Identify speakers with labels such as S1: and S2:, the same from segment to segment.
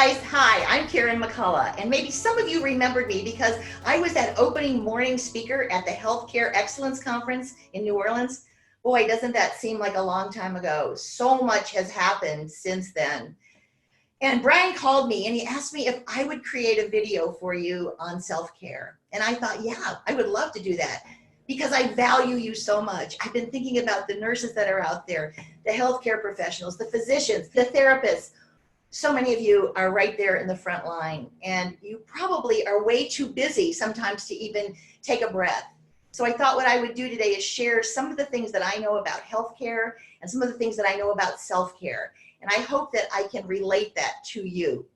S1: guys, hi, I'm Karen McCullough, and maybe some of you remembered me because I was that opening morning speaker at the Healthcare Excellence Conference in New Orleans. Boy, doesn't that seem like a long time ago. So much has happened since then. And Brian called me and he asked me if I would create a video for you on self-care. And I thought, yeah, I would love to do that because I value you so much. I've been thinking about the nurses that are out there, the healthcare professionals, the physicians, the therapists. So many of you are right there in the front line, and you probably are way too busy sometimes to even take a breath. So I thought what I would do today is share some of the things that I know about healthcare and some of the things that I know about self-care. And I hope that I can relate that to you.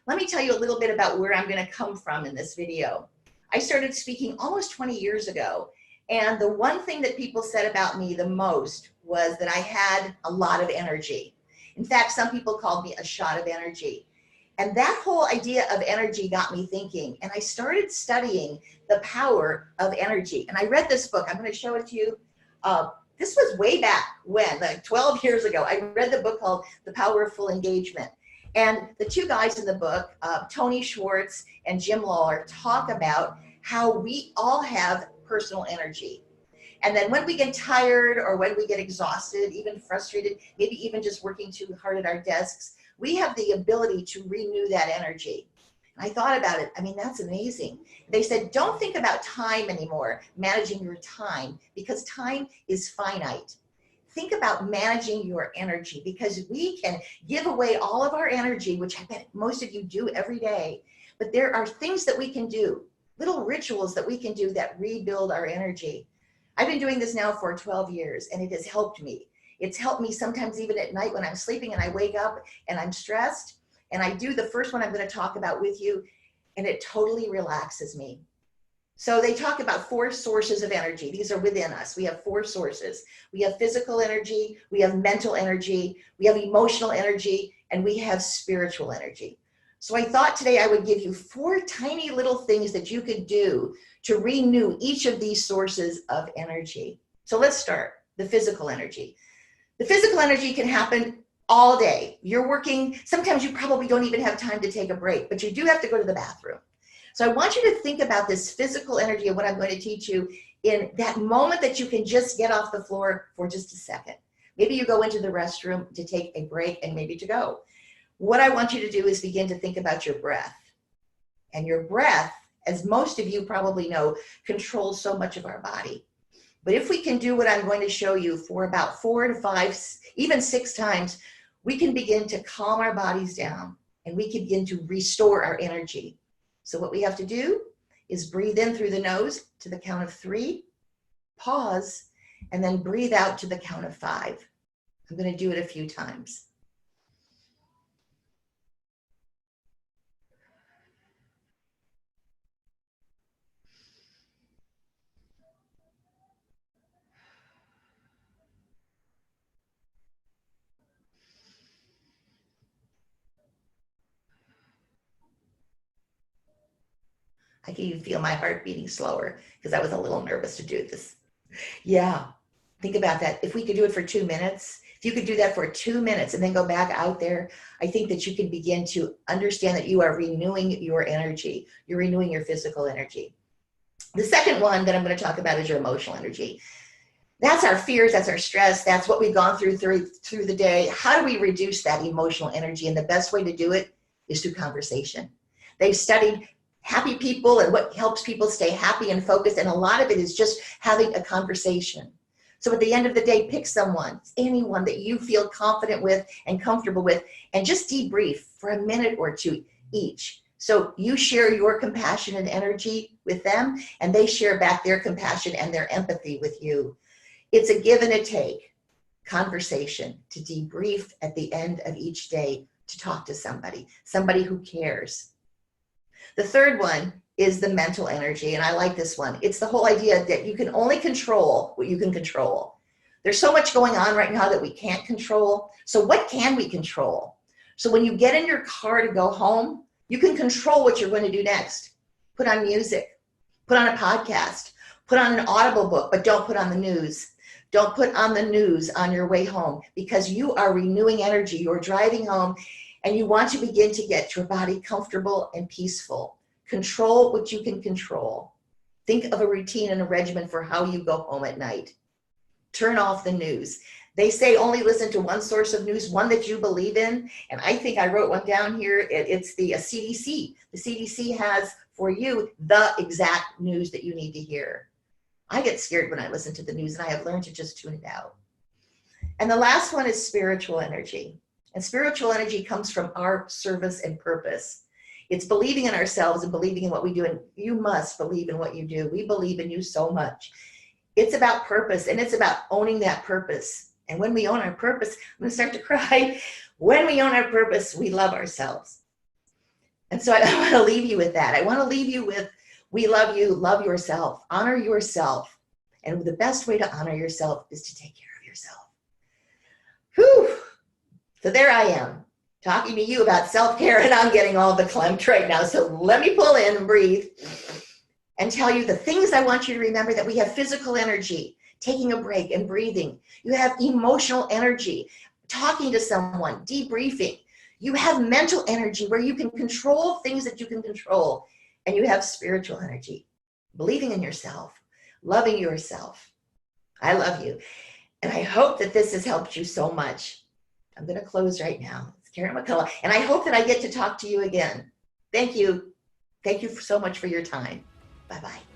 S1: Let me tell you a little bit about where I'm going to come from in this video. I started speaking almost 20 years ago, and the one thing that people said about me the most was that I had a lot of energy. In fact, some people called me a shot of energy. And that whole idea of energy got me thinking. And I started studying the power of energy. And I read this book. I'm going to show it to you. This was way back when, like 12 years ago. I read the book called The Power of Full Engagement. And the two guys in the book, Tony Schwartz and Jim Lawler, talk about how we all have personal energy. And then when we get tired or when we get exhausted, even frustrated, maybe even just working too hard at our desks, we have the ability to renew that energy. And I thought about it. I mean, that's amazing. They said, don't think about time anymore, managing your time, because time is finite. Think about managing your energy, because we can give away all of our energy, which I bet most of you do every day. But there are things that we can do, little rituals that we can do that rebuild our energy. I've been doing this now for 12 years, and it has helped me. It's helped me sometimes even at night when I'm sleeping and I wake up and I'm stressed, and I do the first one I'm going to talk about with you, and it totally relaxes me. So they talk about 4 sources of energy. These are within us. We have 4 sources. We have physical energy, we have mental energy, we have emotional energy, and we have spiritual energy. So I thought today I would give you 4 tiny little things that you could do to renew each of these sources of energy. So let's start, the physical energy. The physical energy can happen all day. You're working, sometimes you probably don't even have time to take a break, but you do have to go to the bathroom. So I want you to think about this physical energy of what I'm going to teach you in that moment that you can just get off the floor for just a second. Maybe you go into the restroom to take a break and maybe to go. What I want you to do is begin to think about your breath. And your breath, as most of you probably know, controls so much of our body. But if we can do what I'm going to show you for about 4 to 5, even 6 times, we can begin to calm our bodies down and we can begin to restore our energy. So what we have to do is breathe in through the nose to the count of 3, pause, and then breathe out to the count of 5. I'm going to do it a few times. I can even feel my heart beating slower because I was a little nervous to do this. Yeah, think about that. If we could do it for 2 minutes, if you could do that for 2 minutes and then go back out there, I think that you can begin to understand that you are renewing your energy. You're renewing your physical energy. The second one that I'm going to talk about is your emotional energy. That's our fears, that's our stress, that's what we've gone through the day. How do we reduce that emotional energy? And the best way to do it is through conversation. They've studied happy people and what helps people stay happy and focused, and a lot of it is just having a conversation. So at the end of the day, pick someone, anyone that you feel confident with and comfortable with, and just debrief for a minute or 2 each. So you share your compassion and energy with them, and they share back their compassion and their empathy with you. It's a give and a take conversation to debrief at the end of each day, to talk to somebody who cares. The third one is the mental energy, and I like this one. It's the whole idea that you can only control what you can control. There's so much going on right now that we can't control. So what can we control? So when you get in your car to go home, you can control what you're going to do next. Put on music, put on a podcast, put on an Audible book, but don't put on the news. Don't put on the news on your way home, because you are renewing energy. You're driving home And you want to begin to get your body comfortable and peaceful. Control what you can control. Think of a routine and a regimen for how you go home at night. Turn off the news. They say only listen to one source of news, one that you believe in. And I think I wrote one down here. It's the CDC. The CDC has for you the exact news that you need to hear. I get scared when I listen to the news, and I have learned to just tune it out. And the last one is spiritual energy. And spiritual energy comes from our service and purpose. It's believing in ourselves and believing in what we do. And you must believe in what you do. We believe in you so much. It's about purpose, and it's about owning that purpose. And when we own our purpose, I'm going to start to cry. When we own our purpose, we love ourselves. And so I want to leave you with that. I want to leave you with, we love you, love yourself, honor yourself. And the best way to honor yourself is to take care of yourself. Whew. So there I am, talking to you about self-care, and I'm getting all verklempt right now. So let me pull in and breathe and tell you the things I want you to remember: that we have physical energy, taking a break and breathing. You have emotional energy, talking to someone, debriefing. You have mental energy where you can control things that you can control. And you have spiritual energy, believing in yourself, loving yourself. I love you. And I hope that this has helped you so much. I'm going to close right now. It's Karen McCullough. And I hope that I get to talk to you again. Thank you. Thank you so much for your time. Bye-bye.